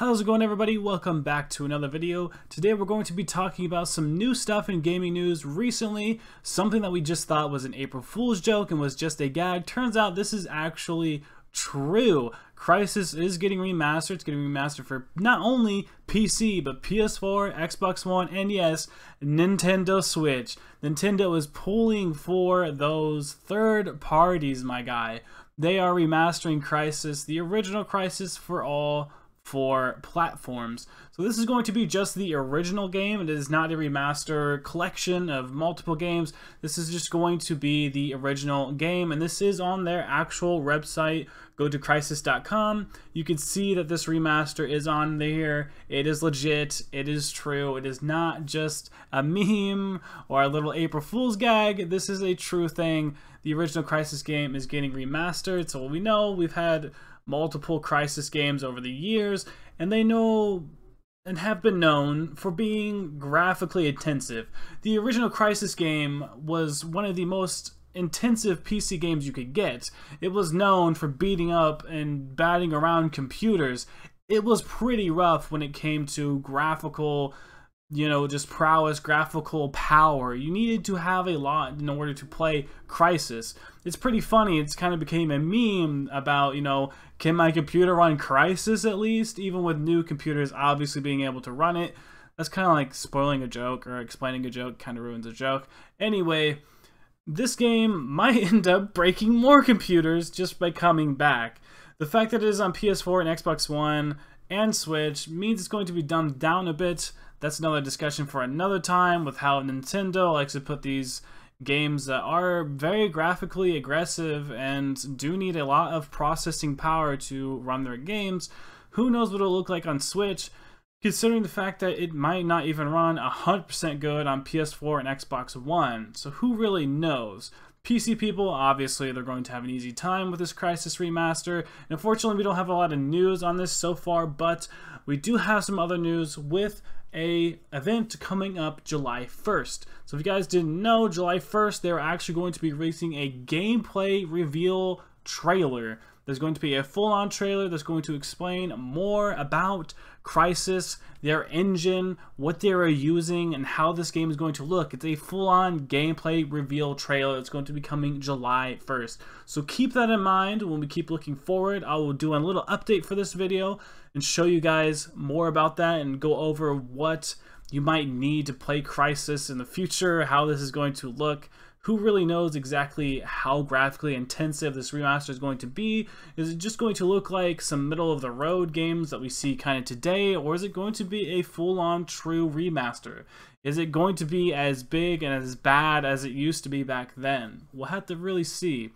How's it going, everybody? Welcome back to another video. Today we're going to be talking about some new stuff in gaming news recently. Something that we just thought was an April Fool's joke and was just a gag. Turns out this is actually true. Crysis is getting remastered. It's getting remastered for not only PC, but PS4, Xbox One, and yes, Nintendo Switch. Nintendo is pulling for those third parties, my guy. They are remastering Crysis, the original Crysis for all four platforms. So this is going to be just the original game. It is not a remaster collection of multiple games. This is just going to be the original game, and this is on their actual website. Go to crysis.com. You can see that this remaster is on there. It is legit. It is true. It is not just a meme or a little April Fool's gag. This is a true thing. The original Crysis game is getting remastered. So we know we've had multiple Crysis games over the years, and they know and have been known for being graphically intensive. The original Crysis game was one of the most intensive PC games you could get. It was known for beating up and batting around computers. It was pretty rough when it came to graphical, just prowess, graphical power. You needed to have a lot in order to play Crysis. It's pretty funny. It's kind of became a meme about, can my computer run Crysis at least? Even with new computers obviously being able to run it. That's kind of like spoiling a joke or explaining a joke, kind of ruins a joke. Anyway, this game might end up breaking more computers just by coming back. The fact that it is on PS4 and Xbox One and Switch means it's going to be dumbed down a bit. That's another discussion for another time, with how Nintendo likes to put these games that are very graphically aggressive and do need a lot of processing power to run their games. Who knows what it'll look like on Switch, considering the fact that it might not even run 100% good on PS4 and Xbox One. So who really knows? PC people, obviously, they're going to have an easy time with this Crysis Remaster. And unfortunately, we don't have a lot of news on this so far, but we do have some other news with a event coming up July 1st. So if you guys didn't know, July 1st, they're actually going to be releasing a gameplay reveal trailer. There's going to be a full-on trailer that's going to explain more about Crysis, their engine, what they are using, and how this game is going to look. It's a full-on gameplay reveal trailer that's going to be coming July 1st. So keep that in mind when we keep looking forward. I will do a little update for this video and show you guys more about that and go over what you might need to play Crysis in the future, how this is going to look. Who really knows exactly how graphically intensive this remaster is going to be? Is it just going to look like some middle-of-the-road games that we see kind of today, or is it going to be a full-on true remaster? Is it going to be as big and as bad as it used to be back then? We'll have to really see.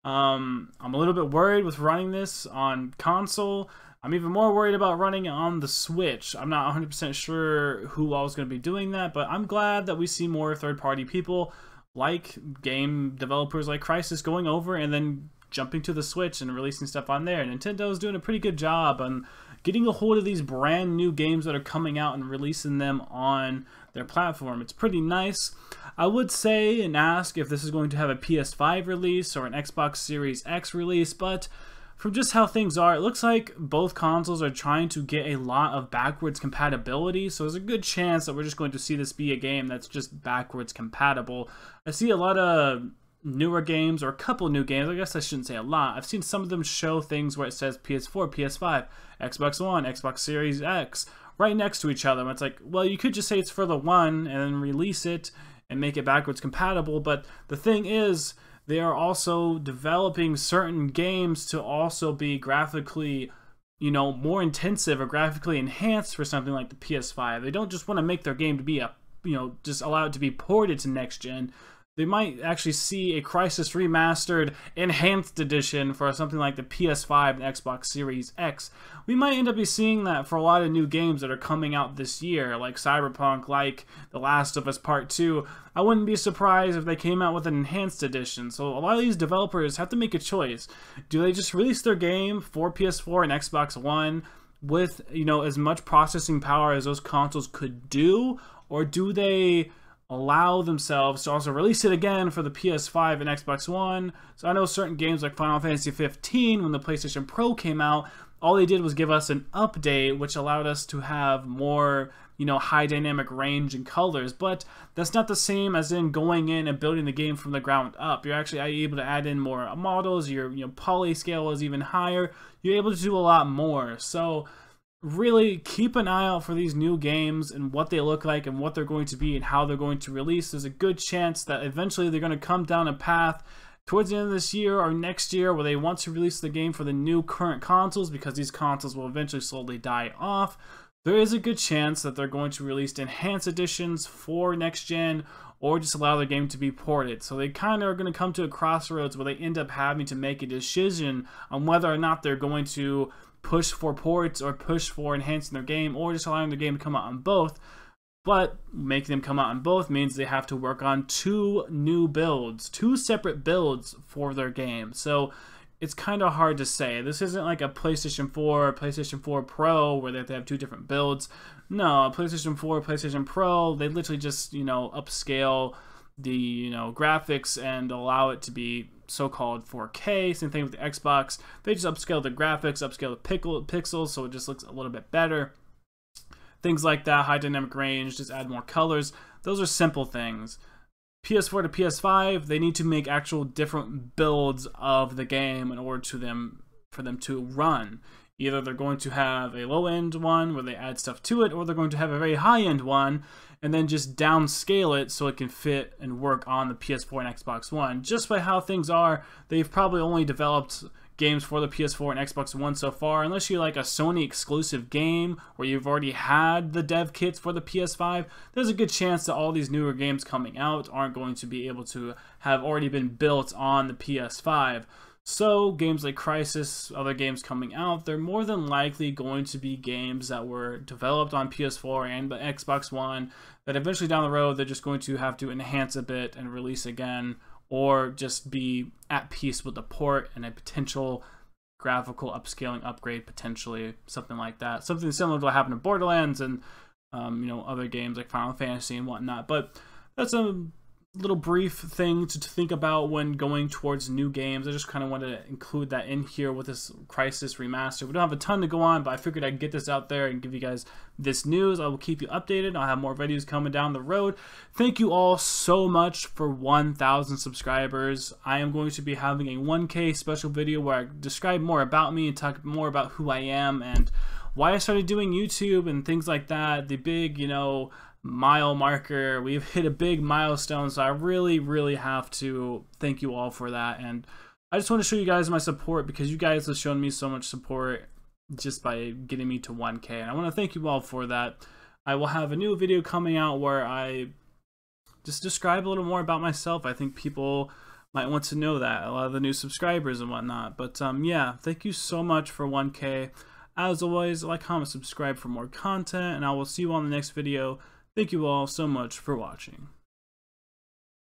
I'm a little bit worried with running this on console. I'm even more worried about running it on the Switch. I'm not 100% sure who all is going to be doing that, but I'm glad that we see more third-party people like game developers like Crysis going over and then jumping to the Switch and releasing stuff on there. Nintendo is doing a pretty good job on getting a hold of these brand new games that are coming out and releasing them on their platform. It's pretty nice. I would say and ask if this is going to have a PS5 release or an Xbox Series X release, but from just how things are, it looks like both consoles are trying to get a lot of backwards compatibility, so there's a good chance that we're just going to see this be a game that's just backwards compatible. I see a lot of newer games, or a couple new games, I guess I shouldn't say a lot. I've seen some of them show things where it says PS4, PS5, Xbox One, Xbox Series X, right next to each other. And it's like, well, you could just say it's for the one and then release it and make it backwards compatible, but the thing is, they are also developing certain games to also be graphically, more intensive or graphically enhanced for something like the PS5. They don't just want to make their game to be just allow it to be ported to next gen. They might actually see a Crysis Remastered Enhanced Edition for something like the PS5 and Xbox Series X. We might end up seeing that for a lot of new games that are coming out this year, like Cyberpunk, like The Last of Us Part 2. I wouldn't be surprised if they came out with an Enhanced Edition. So a lot of these developers have to make a choice. Do they just release their game for PS4 and Xbox One with, as much processing power as those consoles could do? Or do they allow themselves to also release it again for the PS5 and Xbox One? So I know certain games like Final Fantasy 15, when the PlayStation Pro came out, all they did was give us an update, which allowed us to have more, you know, high dynamic range and colors. But that's not the same as in going in and building the game from the ground up. You're actually able to add in more models. Your poly scale is even higher. You're able to do a lot more. So really keep an eye out for these new games and what they look like and what they're going to be and how they're going to release. There's a good chance that eventually they're going to come down a path towards the end of this year or next year where they want to release the game for the new current consoles, because these consoles will eventually slowly die off. There is a good chance that they're going to release enhanced editions for next gen, or just allow the game to be ported. So they kind of are going to come to a crossroads where they end up having to make a decision on whether or not they're going to push for ports or push for enhancing their game, or just allowing the game to come out on both. But making them come out on both means they have to work on two separate builds for their game. So it's kind of hard to say. This isn't like a PlayStation 4 or PlayStation 4 Pro where they have to have two different builds. No, PlayStation 4, PlayStation Pro, they literally just, upscale the, graphics and allow it to be so-called 4K. Same thing with the Xbox. They just upscale the graphics, upscale the pixels, so it just looks a little bit better. Things like that, high dynamic range, just add more colors. Those are simple things. PS4 to PS5, they need to make actual different builds of the game in order for them to run. Either they're going to have a low-end one where they add stuff to it, or they're going to have a very high-end one and then just downscale it so it can fit and work on the PS4 and Xbox One. Just by how things are, they've probably only developed games for the PS4 and Xbox One so far, unless you like a Sony exclusive game where you've already had the dev kits for the PS5. There's a good chance that all these newer games coming out aren't going to be able to have already been built on the PS5. So games like Crysis, other games coming out, they're more than likely going to be games that were developed on PS4 and the Xbox One that eventually down the road they're just going to have to enhance a bit and release again, or just be at peace with the port and a potential graphical upscaling upgrade, potentially, something like that. Something similar to what happened in Borderlands and other games like Final Fantasy and whatnot. But that's a little brief thing to think about when going towards new games. I just kind of wanted to include that in here with this Crysis Remastered. We don't have a ton to go on, but I figured I'd get this out there and give you guys this news. I will keep you updated. I'll have more videos coming down the road. Thank you all so much for 1,000 subscribers. I am going to be having a 1K special video where I describe more about me and talk more about who I am and why I started doing YouTube and things like that. The big, mile marker. We've hit a big milestone, so I really have to thank you all for that. And I just want to show you guys my support, because you guys have shown me so much support just by getting me to 1K, and I want to thank you all for that. I will have a new video coming out where I just describe a little more about myself. I think people might want to know that, a lot of the new subscribers and whatnot. But yeah, thank you so much for 1K. As always, like, comment, subscribe for more content, and I will see you on the next video. Thank you all so much for watching.